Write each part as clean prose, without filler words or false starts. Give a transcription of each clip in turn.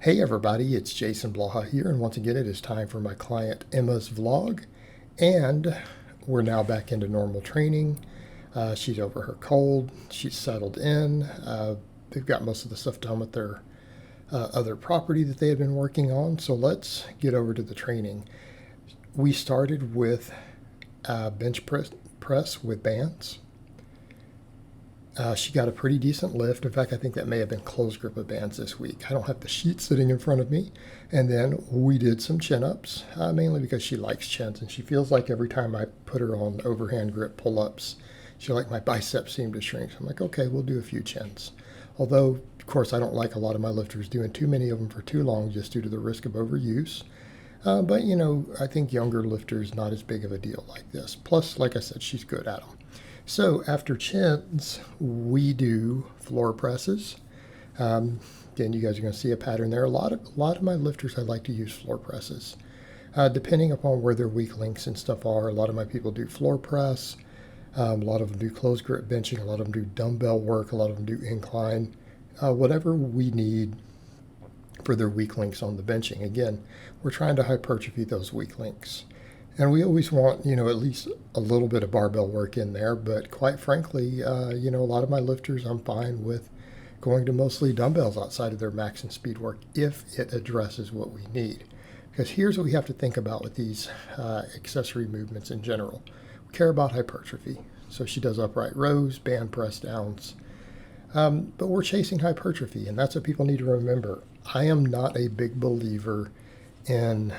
Hey everybody, it's Jason Blaha here, and once again it is time for my client Emma's vlog, and we're now back into normal training. She's over her cold, she's settled in, they've got most of the stuff done with their other property that they had been working on, so let's get over to the training. We started with bench press with bands. She got a pretty decent lift. In fact, I think that may have been closed grip of bands this week. I don't have the sheet sitting in front of me. And then we did some chin-ups, mainly because she likes chins. And she feels like every time I put her on overhand grip pull-ups, she like my biceps seem to shrink. So I'm like, okay, we'll do a few chins. Although, of course, I don't like a lot of my lifters doing too many of them for too long just due to the risk of overuse. But, you know, I think younger lifters, not as big of a deal like this. Plus, like I said, she's good at them. So after chins, we do floor presses. Again, you guys are going to see a pattern there. A lot of my lifters, I like to use floor presses. Depending upon where their weak links and stuff are, a lot of my people do floor press. A lot of them do closed grip benching. A lot of them do dumbbell work. A lot of them do incline. Whatever we need for their weak links on the benching. Again, we're trying to hypertrophy those weak links. And we always want, you know, at least a little bit of barbell work in there. But quite frankly, you know, a lot of my lifters, I'm fine with going to mostly dumbbells outside of their max and speed work if it addresses what we need. Because here's what we have to think about with these accessory movements in general. We care about hypertrophy. So she does upright rows, band press downs. But we're chasing hypertrophy, and that's what people need to remember. I am not a big believer in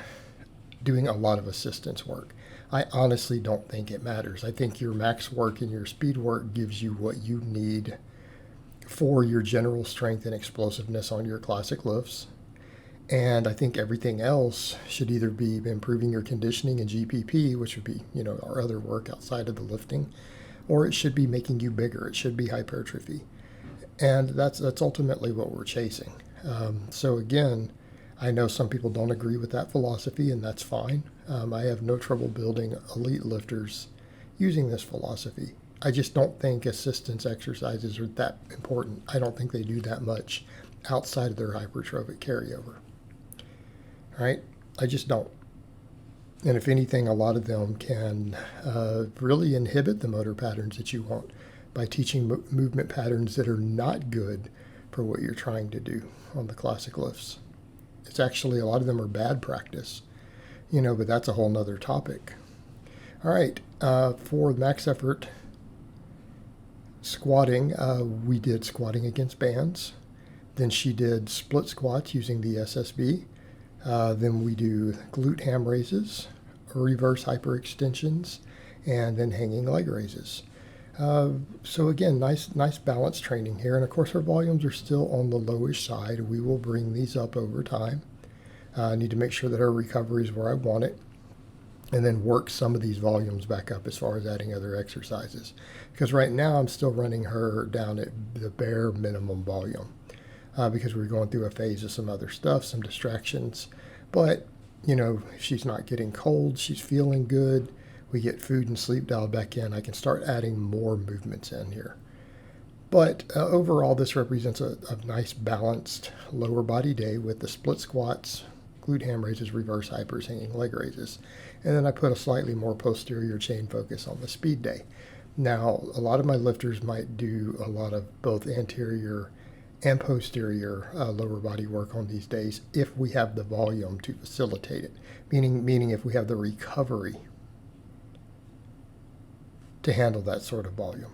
doing a lot of assistance work. I honestly don't think it matters. I think your max work and your speed work gives you what you need for your general strength and explosiveness on your classic lifts. And I think everything else should either be improving your conditioning and GPP, which would be, you know, our other work outside of the lifting, or it should be making you bigger. It should be hypertrophy. And that's ultimately what we're chasing. So again, I know some people don't agree with that philosophy, and that's fine. I have no trouble building elite lifters using this philosophy. I just don't think assistance exercises are that important. I don't think they do that much outside of their hypertrophic carryover. All right? I just don't. And if anything, a lot of them can really inhibit the motor patterns that you want by teaching movement patterns that are not good for what you're trying to do on the classic lifts. It's actually, a lot of them are bad practice, you know, but that's a whole nother topic. All right, for max effort squatting, we did squatting against bands. Then she did split squats using the SSB. Then we do glute ham raises, reverse hyperextensions, and then hanging leg raises. So again, nice balanced training here. And of course, our volumes are still on the lowish side. We will bring these up over time. I need to make sure that her recovery is where I want it, and then work some of these volumes back up as far as adding other exercises. Because right now I'm still running her down at the bare minimum volume because we're going through a phase of some other stuff, some distractions. But, you know, if she's not getting cold, she's feeling good, we get food and sleep dialed back in, I can start adding more movements in here. But overall, this represents a nice balanced lower body day with the split squats, glute ham raises, reverse hypers, hanging leg raises. And then I put a slightly more posterior chain focus on the speed day. Now, a lot of my lifters might do a lot of both anterior and posterior lower body work on these days if we have the volume to facilitate it, meaning if we have the recovery to handle that sort of volume.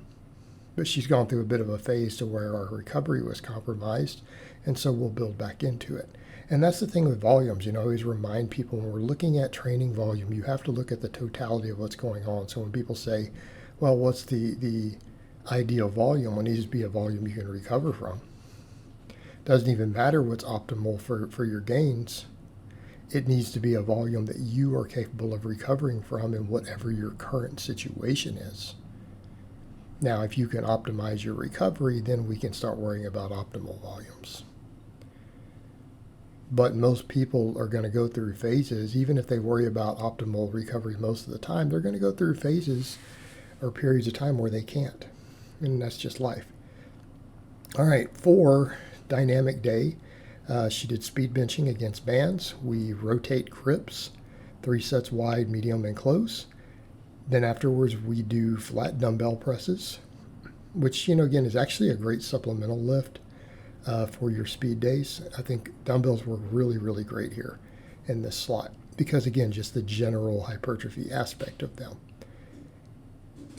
But she's gone through a bit of a phase to where our recovery was compromised, and so we'll build back into it. And that's the thing with volumes, you know, I always remind people when we're looking at training volume, you have to look at the totality of what's going on. So when people say, well, what's the ideal volume? Well, it needs to be a volume you can recover from. Doesn't even matter what's optimal for your gains. It needs to be a volume that you are capable of recovering from in whatever your current situation is. Now, if you can optimize your recovery, then we can start worrying about optimal volumes. But most people are going to go through phases, even if they worry about optimal recovery most of the time, they're going to go through phases or periods of time where they can't. And that's just life. All right, for dynamic day, She did speed benching against bands. We rotate grips, 3 sets wide, medium, and close. Then afterwards, we do flat dumbbell presses, which, again, is actually a great supplemental lift for your speed days. I think dumbbells were really, really great here in this slot because, again, just the general hypertrophy aspect of them.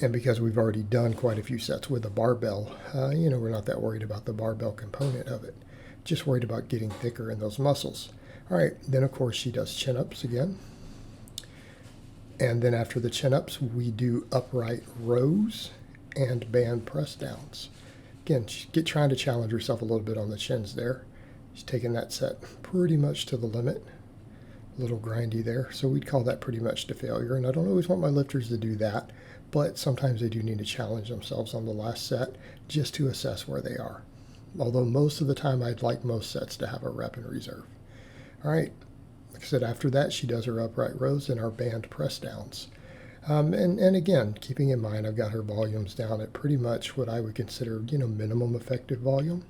And because we've already done quite a few sets with a barbell, we're not that worried about the barbell component of it. Just worried about getting thicker in those muscles. All right, then of course she does chin-ups again. And then after the chin-ups, we do upright rows and band press downs. Again, she's trying to challenge herself a little bit on the chins there. She's taking that set pretty much to the limit. A little grindy there, so we'd call that pretty much to failure. And I don't always want my lifters to do that, but sometimes they do need to challenge themselves on the last set just to assess where they are. Although most of the time I'd like most sets to have a rep in reserve. All right, like I said, after that she does her upright rows and our band press downs. And again, keeping in mind I've got her volumes down at pretty much what I would consider, minimum effective volume,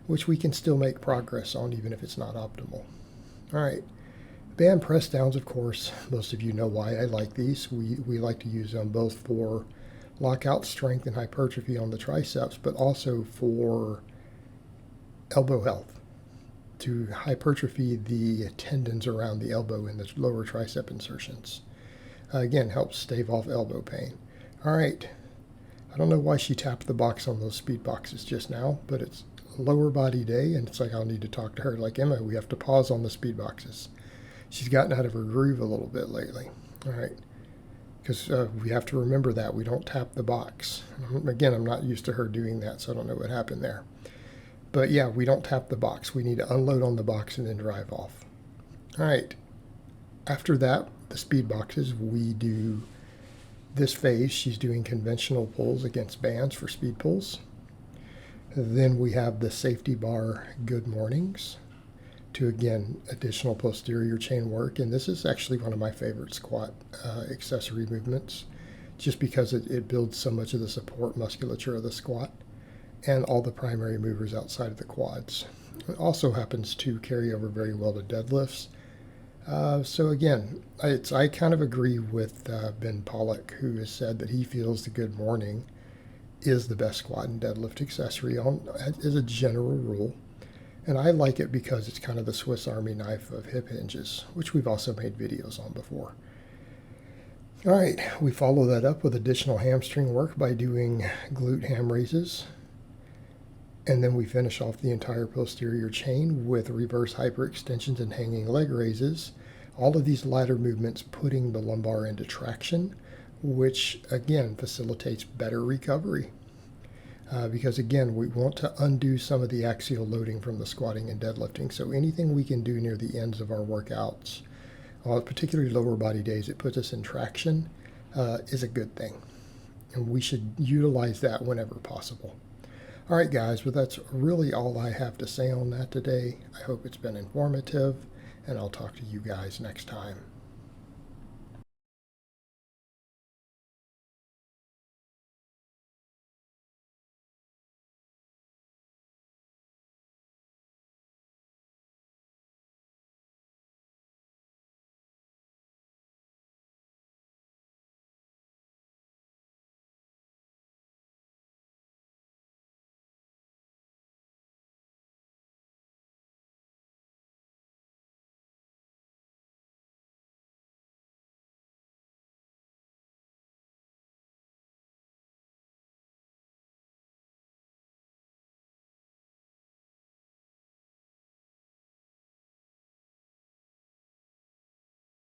which we can still make progress on even if it's not optimal. All right, band press downs, of course, most of you know why I like these. We like to use them both for lockout strength and hypertrophy on the triceps, but also for elbow health, to hypertrophy the tendons around the elbow in the lower tricep insertions. Again, helps stave off elbow pain. All right, I don't know why she tapped the box on those speed boxes just now, but it's lower body day, and it's like I'll need to talk to her. Like, Emma, we have to pause on the speed boxes. She's gotten out of her groove a little bit lately. All right. Because we have to remember that we don't tap the box. Again, I'm not used to her doing that, so I don't know what happened there. But yeah, we don't tap the box. We need to unload on the box and then drive off. All right. After that, the speed boxes, we do this phase. She's doing conventional pulls against bands for speed pulls. Then we have the safety bar good mornings to, again, additional posterior chain work. And this is actually one of my favorite squat accessory movements, just because it builds so much of the support musculature of the squat and all the primary movers outside of the quads. It also happens to carry over very well to deadlifts. So again, I kind of agree with Ben Pollock, who has said that he feels the good morning is the best squat and deadlift accessory as a general rule. And I like it because it's kind of the Swiss Army knife of hip hinges, which we've also made videos on before. All right, we follow that up with additional hamstring work by doing glute ham raises. And then we finish off the entire posterior chain with reverse hyperextensions and hanging leg raises. All of these ladder movements putting the lumbar into traction, which again facilitates better recovery. Because again, we want to undo some of the axial loading from the squatting and deadlifting. So anything we can do near the ends of our workouts, particularly lower body days, it puts us in traction, is a good thing. And we should utilize that whenever possible. All right, guys, but that's really all I have to say on that today. I hope it's been informative, and I'll talk to you guys next time.